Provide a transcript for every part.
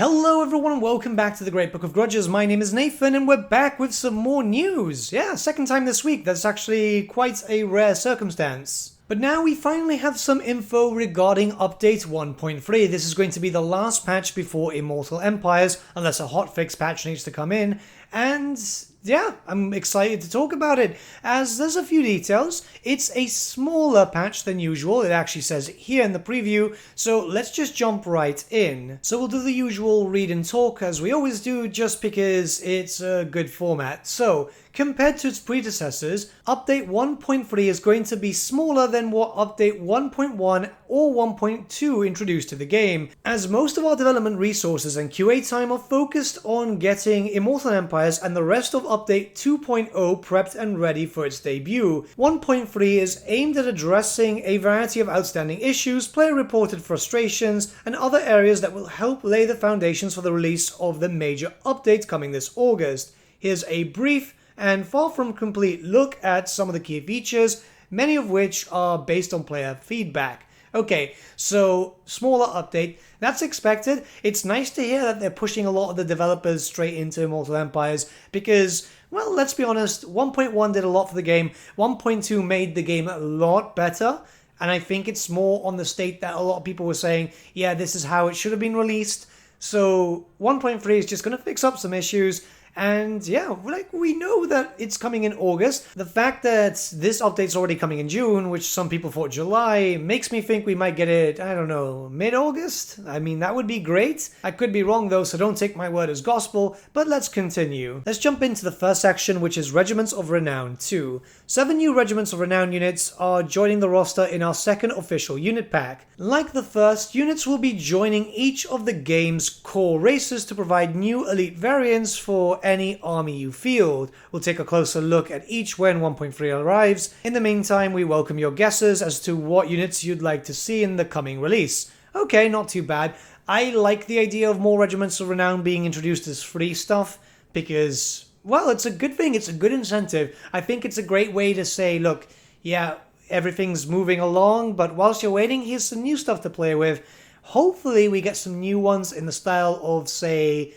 Hello everyone and welcome back to the Great Book of Grudges. My name is Nathan and we're back with some more news. Yeah, second time this week. That's actually quite a rare circumstance. But now we finally have some info regarding update 1.3. This is going to be the last patch before Immortal Empires, unless a hotfix patch needs to come in. And yeah, I'm excited to talk about it, as there's a few details. It's a smaller patch than usual, it actually says it here in the preview, so let's just jump right in. So we'll do the usual read and talk as we always do, just because it's a good format. So, compared to its predecessors, update 1.3 is going to be smaller than what update 1.1 or 1.2 introduced to the game, as most of our development resources and QA time are focused on getting Immortal Empires and the rest of update 2.0 prepped and ready for its debut. 1.3 is aimed at addressing a variety of outstanding issues, player-reported frustrations, and other areas that will help lay the foundations for the release of the major update coming this August. Here's a brief and far from complete look at some of the key features, many of which are based on player feedback. Okay, so smaller update, that's expected. It's nice to hear that they're pushing a lot of the developers straight into Immortal Empires because, well, let's be honest, 1.1 did a lot for the game, 1.2 made the game a lot better, and I think it's more on the state that a lot of people were saying, yeah, this is how it should have been released. So 1.3 is just going to fix up some issues. And yeah, like we know that it's coming in August. The fact that this update's already coming in June, which some people thought July, makes me think we might get it, I don't know, mid-August? I mean, that would be great. I could be wrong though, so don't take my word as gospel, but let's continue. Let's jump into the first section, which is Regiments of Renown 2. 7 new Regiments of Renown units are joining the roster in our second official unit pack. Like the first, units will be joining each of the game's core races to provide new elite variants for any army you field. We'll take a closer look at each when 1.3 arrives. In the meantime, we welcome your guesses as to what units you'd like to see in the coming release. Okay, not too bad. I like the idea of more Regiments of Renown being introduced as free stuff because, well, it's a good thing, it's a good incentive. I think it's a great way to say, look, yeah, everything's moving along, but whilst you're waiting, here's some new stuff to play with. Hopefully we get some new ones in the style of, say,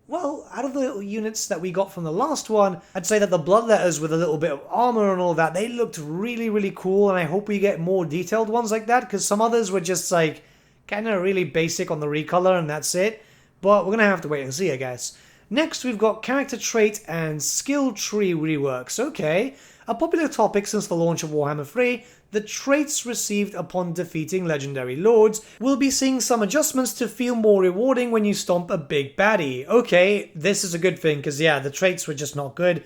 well, out of the units that we got from the last one, I'd say that the Bloodletters with a little bit of armor and all that, they looked really, really cool, and I hope we get more detailed ones like that, because some others were just like, kind of really basic on the recolor and that's it. But we're going to have to wait and see, I guess. Next, we've got character trait and skill tree reworks. Okay, a popular topic since the launch of Warhammer 3, the traits received upon defeating legendary lords will be seeing some adjustments to feel more rewarding when you stomp a big baddie. Okay, this is a good thing, because yeah, the traits were just not good.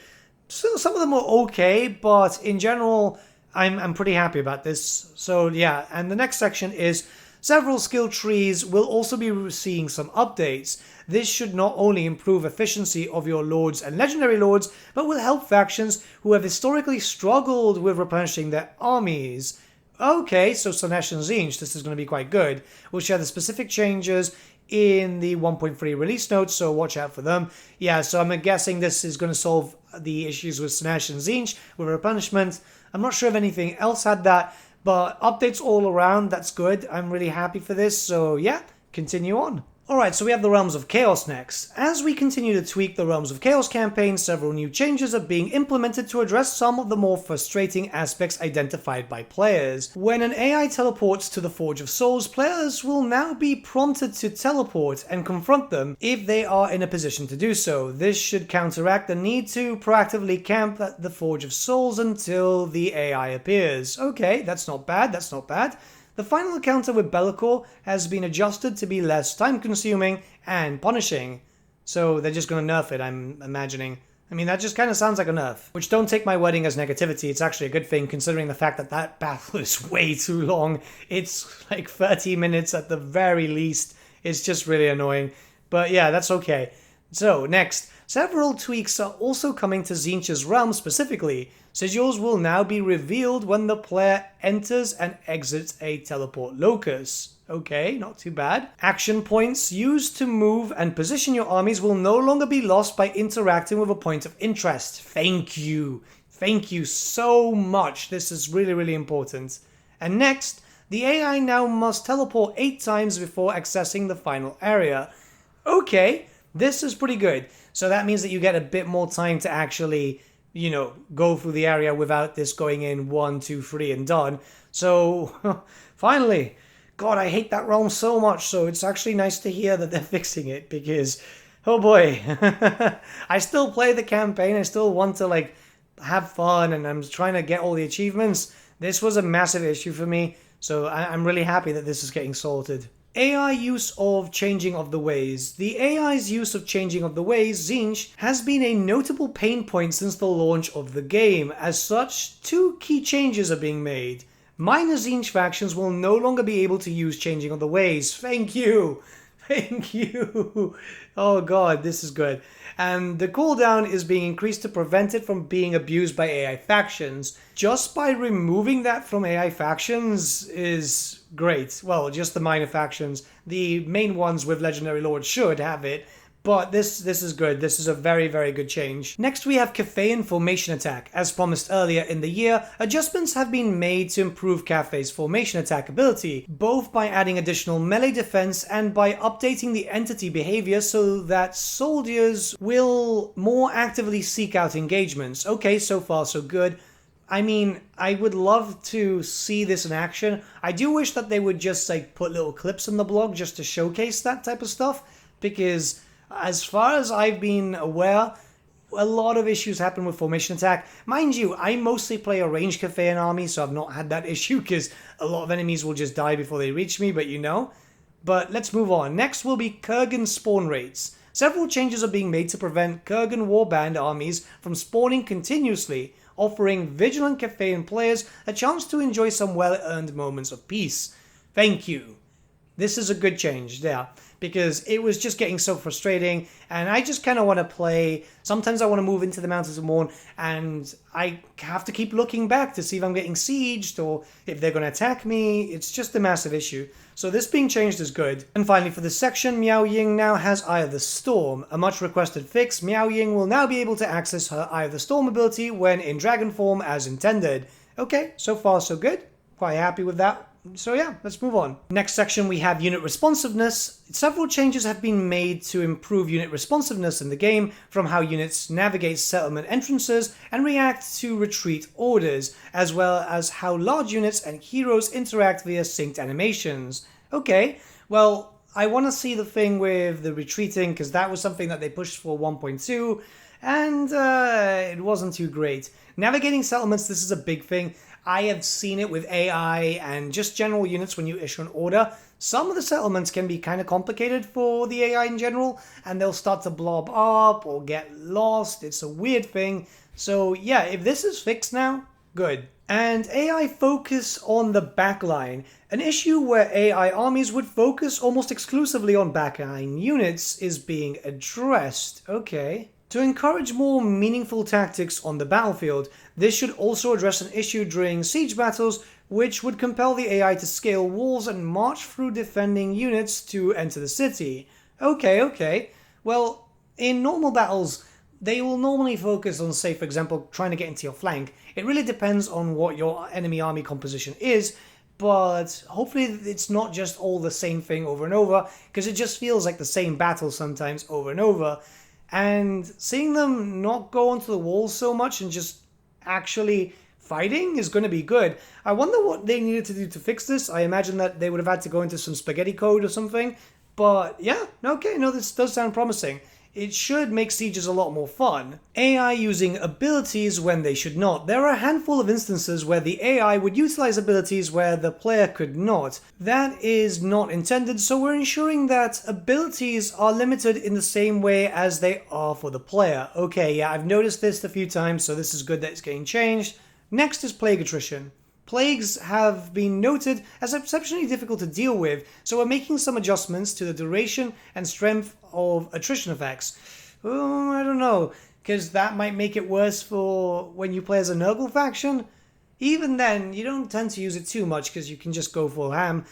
So some of them were okay, but in general, I'm pretty happy about this. So yeah, and the next section is several skill trees will also be seeing some updates. This should not only improve efficiency of your lords and legendary lords, but will help factions who have historically struggled with replenishing their armies. Okay, so Slaanesh and Tzeentch, this is going to be quite good. We'll share the specific changes in the 1.3 release notes, so watch out for them. Yeah, so I'm guessing this is going to solve the issues with Slaanesh and Tzeentch with replenishment. I'm not sure if anything else had that, but updates all around, that's good. I'm really happy for this, so yeah, continue on. Alright, so we have the Realms of Chaos next. As we continue to tweak the Realms of Chaos campaign, several new changes are being implemented to address some of the more frustrating aspects identified by players. When an AI teleports to the Forge of Souls, players will now be prompted to teleport and confront them if they are in a position to do so. This should counteract the need to proactively camp at the Forge of Souls until the AI appears. Okay, that's not bad, that's not bad. The final encounter with Be'lakor has been adjusted to be less time-consuming and punishing. So they're just going to nerf it, I'm imagining. I mean, that just kind of sounds like a nerf. Which, don't take my wording as negativity, it's actually a good thing considering the fact that that battle is way too long. It's like 30 minutes at the very least. It's just really annoying. But yeah, that's okay. So, next. Several tweaks are also coming to Tzeentch's realm specifically. Sigils will now be revealed when the player enters and exits a teleport locus. Okay, not too bad. Action points used to move and position your armies will no longer be lost by interacting with a point of interest. Thank you. Thank you so much. This is really, really important. And next, the AI now must teleport 8 times before accessing the final area. Okay, this is pretty good. So that means that you get a bit more time to actually, go through the area without this going in 1, 2, 3 and done. So, finally. God, I hate that realm so much, so it's actually nice to hear that they're fixing it, because, oh boy, I still play the campaign, I still want to, have fun, and I'm trying to get all the achievements. This was a massive issue for me, so I'm really happy that this is getting sorted. AI use of changing of the ways. The AI's use of changing of the ways, Tzeentch, has been a notable pain point since the launch of the game. As such, 2 key changes are being made. Minor Tzeentch factions will no longer be able to use changing of the ways. Thank you! Thank you! Oh god, this is good. And the cooldown is being increased to prevent it from being abused by AI factions. Just by removing that from AI factions is great. Well, just the minor factions. The main ones with Legendary Lords should have it. But this is good. This is a very, very good change. Next we have Cathay's formation attack. As promised earlier in the year, adjustments have been made to improve Cathay's formation attack ability, both by adding additional melee defense and by updating the entity behavior so that soldiers will more actively seek out engagements. Okay, so far so good. I mean, I would love to see this in action. I do wish that they would just put little clips on the blog just to showcase that type of stuff, because as far as I've been aware, a lot of issues happen with formation attack. Mind you, I mostly play a ranged Cathayan army, so I've not had that issue because a lot of enemies will just die before they reach me, but But let's move on. Next will be Kurgan spawn rates. Several changes are being made to prevent Kurgan warband armies from spawning continuously, offering vigilant Cathayan players a chance to enjoy some well-earned moments of peace. Thank you. This is a good change, yeah, because it was just getting so frustrating, and I just kind of want to play. Sometimes I want to move into the Mountains of Morn, and I have to keep looking back to see if I'm getting sieged or if they're going to attack me. It's just a massive issue. So this being changed is good. And finally, for this section, Miao Ying now has Eye of the Storm. A much requested fix, Miao Ying will now be able to access her Eye of the Storm ability when in dragon form as intended. Okay, so far so good. Quite happy with that. So yeah, let's move on. Next section we have unit responsiveness. Several changes have been made to improve unit responsiveness in the game, from how units navigate settlement entrances and react to retreat orders, as well as how large units and heroes interact via synced animations. Okay, well, I want to see the thing with the retreating, because that was something that they pushed for 1.2, and it wasn't too great. Navigating settlements, this is a big thing. I have seen it with AI and just general units when you issue an order. Some of the settlements can be kind of complicated for the AI in general, and they'll start to blob up or get lost. It's a weird thing. So yeah, if this is fixed now, good. And AI focus on the backline. An issue where AI armies would focus almost exclusively on backline units is being addressed. Okay. To encourage more meaningful tactics on the battlefield, this should also address an issue during siege battles, which would compel the AI to scale walls and march through defending units to enter the city. Okay. Well, in normal battles, they will normally focus on, say, for example, trying to get into your flank. It really depends on what your enemy army composition is, but hopefully it's not just all the same thing over and over, because it just feels like the same battle sometimes over and over. And seeing them not go onto the walls so much and just actually fighting is going to be good. I wonder what they needed to do to fix this. I imagine that they would have had to go into some spaghetti code or something. But yeah, okay, no, this does sound promising. It should make sieges a lot more fun. AI using abilities when they should not. There are a handful of instances where the AI would utilize abilities where the player could not. That is not intended, so we're ensuring that abilities are limited in the same way as they are for the player. Okay, yeah, I've noticed this a few times, so this is good that it's getting changed. Next is plague attrition. Plagues have been noted as exceptionally difficult to deal with, so we're making some adjustments to the duration and strength of attrition effects. Oh, I don't know, because that might make it worse for when you play as a Nurgle faction. Even then, you don't tend to use it too much because you can just go full ham.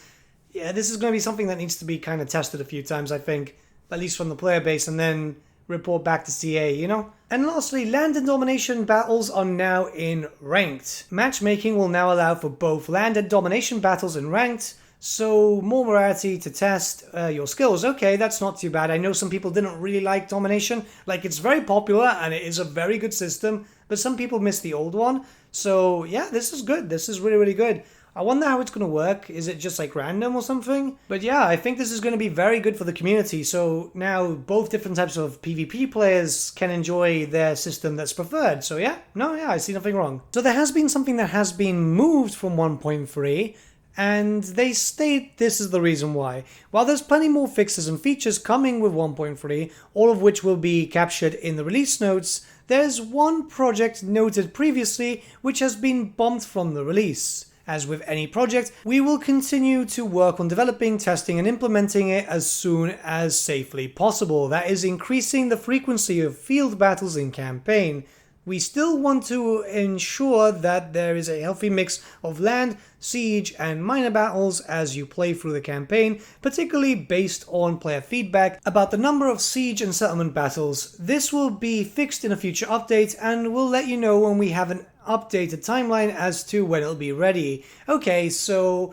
Yeah, this is going to be something that needs to be kind of tested a few times, I think, at least from the player base, and then report back to CA, you know? And lastly, land and domination battles are now in ranked. Matchmaking will now allow for both land and domination battles in ranked, So more variety to test your skills. Okay, that's not too bad. I know some people didn't really like domination. Like, it's very popular and it is a very good system, but some people miss the old one. So yeah, this is good. This is really, really good. I wonder how it's going to work. Is it just like random or something? But yeah, I think this is going to be very good for the community. So now both different types of PvP players can enjoy their system that's preferred. So yeah, I see nothing wrong. So there has been something that has been moved from 1.3. And they state this is the reason why. While there's plenty more fixes and features coming with 1.3, all of which will be captured in the release notes, there's one project noted previously which has been bumped from the release. As with any project, we will continue to work on developing, testing, and implementing it as soon as safely possible. That is increasing the frequency of field battles in campaign. We still want to ensure that there is a healthy mix of land, siege, and minor battles as you play through the campaign, particularly based on player feedback about the number of siege and settlement battles. This will be fixed in a future update, and we'll let you know when we have an updated timeline as to when it'll be ready. Okay, so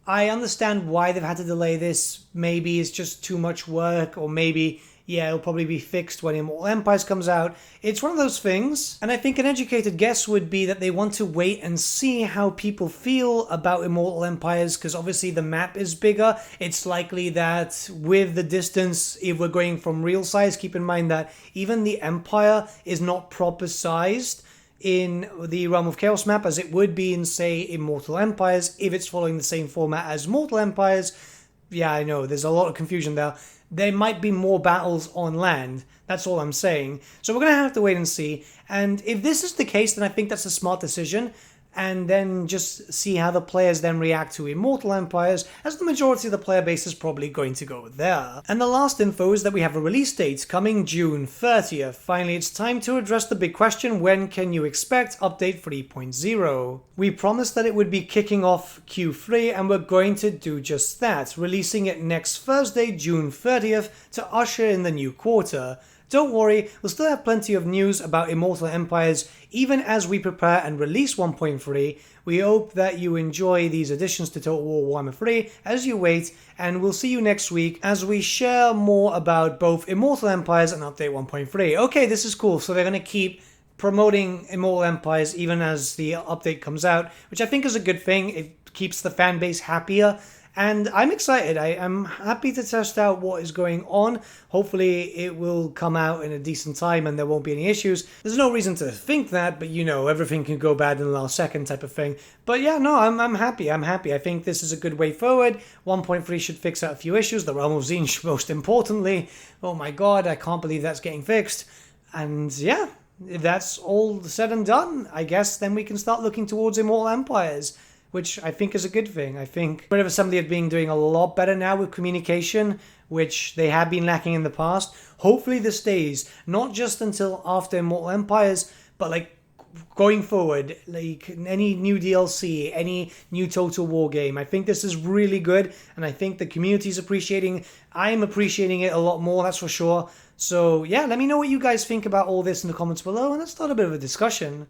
I understand why they've had to delay this. Maybe it's just too much work, or maybe it'll probably be fixed when Immortal Empires comes out. It's one of those things, and I think an educated guess would be that they want to wait and see how people feel about Immortal Empires, because obviously the map is bigger. It's likely that with the distance, if we're going from real size, keep in mind that even the Empire is not proper sized in the Realm of Chaos map as it would be in, say, Immortal Empires, if it's following the same format as Mortal Empires. Yeah, I know, there's a lot of confusion there. There might be more battles on land. That's all I'm saying. So we're going to have to wait and see. And if this is the case, then I think that's a smart decision. And then just see how the players then react to Immortal Empires, as the majority of the player base is probably going to go there. And the last info is that we have a release date coming June 30th. Finally, it's time to address the big question: when can you expect update 3.0? We promised that it would be kicking off Q3, and we're going to do just that, releasing it next Thursday, June 30th, to usher in the new quarter. Don't worry, we'll still have plenty of news about Immortal Empires even as we prepare and release 1.3. We hope that you enjoy these additions to Total War Warhammer 3 as you wait, and we'll see you next week as we share more about both Immortal Empires and Update 1.3. Okay, this is cool, so they're going to keep promoting Immortal Empires even as the update comes out, which I think is a good thing. It keeps the fan base happier. And I'm excited. I'm happy to test out what is going on. Hopefully it will come out in a decent time and there won't be any issues. There's no reason to think that, but you know, everything can go bad in the last second type of thing. But yeah, no, I'm happy. I'm happy. I think this is a good way forward. 1.3 should fix out a few issues. The Realm of Tzeentch, most importantly. Oh my god, I can't believe that's getting fixed. And yeah, if that's all said and done, I guess then we can start looking towards Immortal Empires, which I think is a good thing. I think Brave Assembly have been doing a lot better now with communication, which they have been lacking in the past. Hopefully this stays, not just until after Immortal Empires, but like going forward, like any new DLC, any new Total War game. I think this is really good, and I think the community's appreciating. I'm appreciating it a lot more, that's for sure. So yeah, let me know what you guys think about all this in the comments below, and let's start a bit of a discussion.